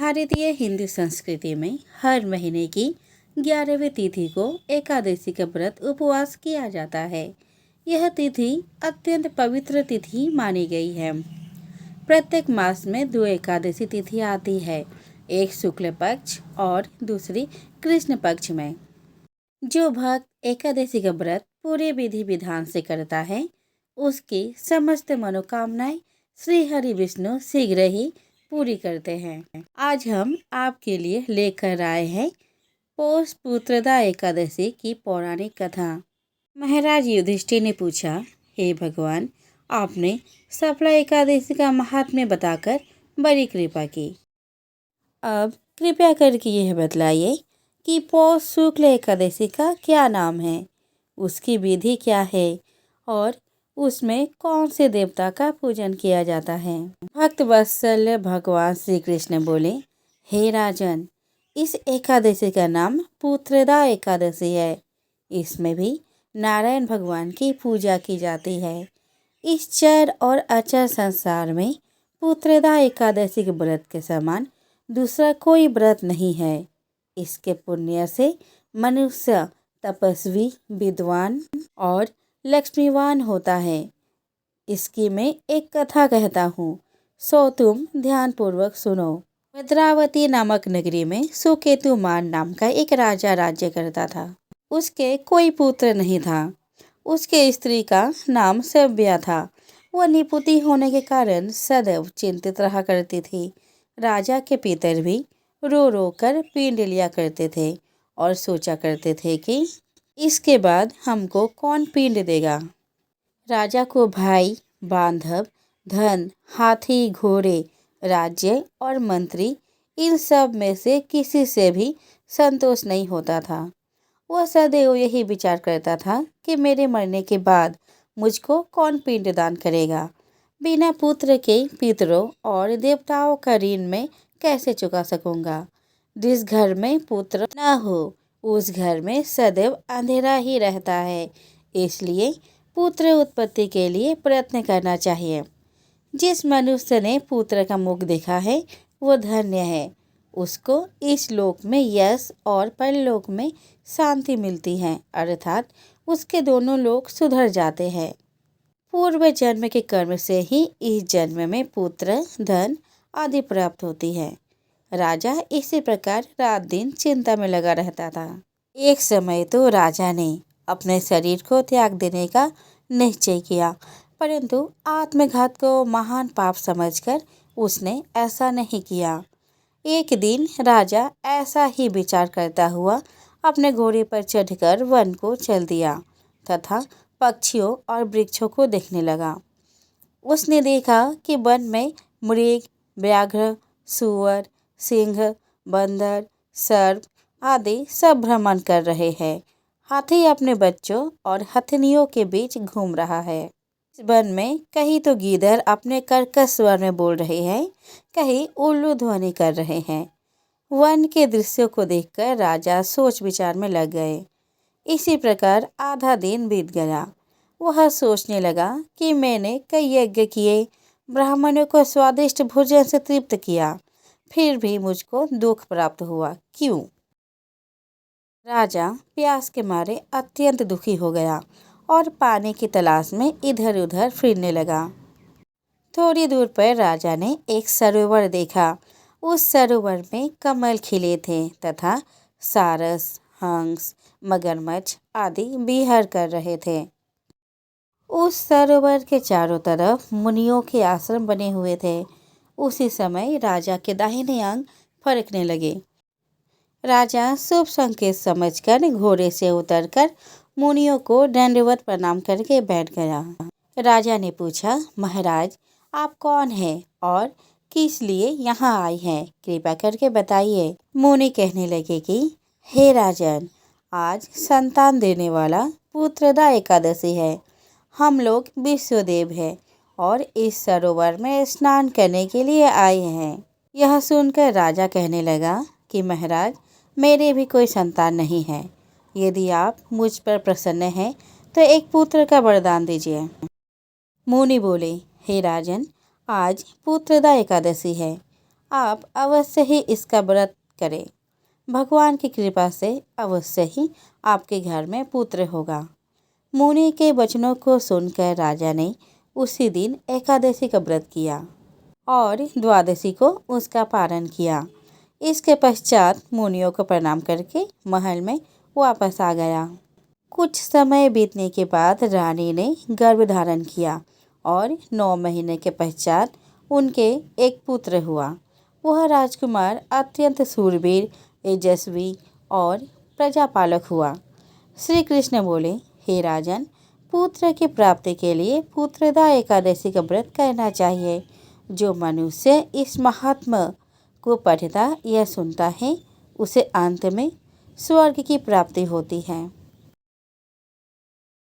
भारतीय हिंदू संस्कृति में हर महीने की 11वीं तिथि को एकादशी का व्रत उपवास किया जाता है। यह तिथि अत्यंत पवित्र तिथि मानी गई है। प्रत्येक मास में 2 एकादशी तिथि आती है, एक शुक्ल पक्ष और दूसरी कृष्ण पक्ष में। जो भक्त एकादशी का व्रत पूरे विधि विधान से करता है, उसकी समस्त मनोकामनाएं श्री हरि विष्णु शीघ्र ही पूरी करते हैं। आज हम आपके लिए लेकर आए हैं पौष पुत्रदा एकादशी की पौराणिक कथा। महाराज युधिष्ठिर ने पूछा, हे भगवान, आपने सफला एकादशी का महात्म्य बताकर बड़ी कृपा की। अब कृपया करके यह बतलाइए कि पौष शुक्ल एकादशी का क्या नाम है, उसकी विधि क्या है और उसमें कौन से देवता का पूजन किया जाता है। भक्त वत्सल भगवान श्री कृष्ण बोले, हे राजन, इस एकादशी का नाम पुत्रदा एकादशी है। इसमें भी नारायण भगवान की पूजा की जाती है। इस चर और अचर संसार में पुत्रदा एकादशी के व्रत के समान दूसरा कोई व्रत नहीं है। इसके पुण्य से मनुष्य तपस्वी, विद्वान और लक्ष्मीवान होता है। इसकी मैं एक कथा कहता हूँ, सो तुम ध्यान पूर्वक सुनो। भद्रावती नामक नगरी में सुकेतुमान नाम का एक राजा राज्य करता था। उसके कोई पुत्र नहीं था। उसके स्त्री का नाम सभ्या था। वह निपुति होने के कारण सदैव चिंतित रहा करती थी। राजा के पितर भी रो रो कर पिंड लिया करते थे और सोचा करते थे कि इसके बाद हमको कौन पिंड देगा। राजा को भाई, बांधव, धन, हाथी, घोड़े, राज्य और मंत्री, इन सब में से किसी से भी संतोष नहीं होता था। वह सदैव यही विचार करता था कि मेरे मरने के बाद मुझको कौन पिंडदान करेगा। बिना पुत्र के पितरों और देवताओं का ऋण मैं कैसे चुका सकूंगा। जिस घर में पुत्र न हो, उस घर में सदैव अंधेरा ही रहता है। इसलिए पुत्र उत्पत्ति के लिए प्रयत्न करना चाहिए। जिस मनुष्य ने पुत्र का मुख देखा है, वो धन्य है। उसको इस लोक में यश और परलोक में शांति मिलती है, अर्थात उसके दोनों लोक सुधर जाते हैं। पूर्व जन्म के कर्म से ही इस जन्म में पुत्र, धन आदि प्राप्त होती है। राजा इसी प्रकार रात दिन चिंता में लगा रहता था। एक समय तो राजा ने अपने शरीर को त्याग देने का निश्चय किया, परंतु आत्मघात को महान पाप समझकर उसने ऐसा नहीं किया। एक दिन राजा ऐसा ही विचार करता हुआ अपने घोड़े पर चढ़कर वन को चल दिया तथा पक्षियों और वृक्षों को देखने लगा। उसने देखा कि वन में मृग, व्याघ्र, सूअर, सिंह, बंदर, सर्प आदि सब भ्रमण कर रहे हैं। हाथी अपने बच्चों और हथनियों के बीच घूम रहा है। इस वन में कहीं तो गीदड़ अपने कर्कश स्वर में बोल रहे हैं, कहीं उल्लू ध्वनि कर रहे हैं। वन के दृश्यों को देखकर राजा सोच विचार में लग गए। इसी प्रकार आधा दिन बीत गया। वह सोचने लगा कि मैंने कई यज्ञ किए, ब्राह्मणों को स्वादिष्ट भोजन से तृप्त किया, फिर भी मुझको दुख प्राप्त हुआ, क्यों? राजा प्यास के मारे अत्यंत दुखी हो गया और पानी की तलाश में इधर उधर फिरने लगा। थोड़ी दूर पर राजा ने एक सरोवर देखा। उस सरोवर में कमल खिले थे तथा सारस, हंस, मगरमच्छ आदि विहर कर रहे थे। उस सरोवर के चारों तरफ मुनियों के आश्रम बने हुए थे। उसी समय राजा के दाहिने अंग फड़कने लगे। राजा शुभ संकेत समझकर घोड़े से उतरकर मुनियों को दंडवत प्रणाम करके बैठ गया। राजा ने पूछा, महाराज, आप कौन हैं और किस लिए यहाँ आए हैं, कृपया करके बताइए। मुनि कहने लगे कि हे राजन, आज संतान देने वाला पुत्रदा एकादशी है। हम लोग विश्वदेव हैं और इस सरोवर में स्नान करने के लिए आए हैं। यह सुनकर राजा कहने लगा कि महाराज, मेरे भी कोई संतान नहीं है। यदि आप मुझ पर प्रसन्न हैं तो एक पुत्र का वरदान दीजिए। मुनि बोले, हे राजन, आज पुत्रदा एकादशी है। आप अवश्य ही इसका व्रत करें। भगवान की कृपा से अवश्य ही आपके घर में पुत्र होगा। मुनि के वचनों को सुनकर राजा ने उसी दिन एकादशी का व्रत किया और द्वादशी को उसका पारण किया। इसके पश्चात मुनियों को प्रणाम करके महल में वापस आ गया। कुछ समय बीतने के बाद रानी ने गर्भ धारण किया और 9 महीने के पश्चात उनके एक पुत्र हुआ। वह राजकुमार अत्यंत शूरवीर, तेजस्वी और प्रजापालक हुआ। श्री कृष्ण बोले, हे राजन, पुत्र की प्राप्ति के लिए पुत्रदा एकादशी का व्रत करना चाहिए। जो मनुष्य इस महात्म्य को पढ़ता या सुनता है, उसे अंत में स्वर्ग की प्राप्ति होती है।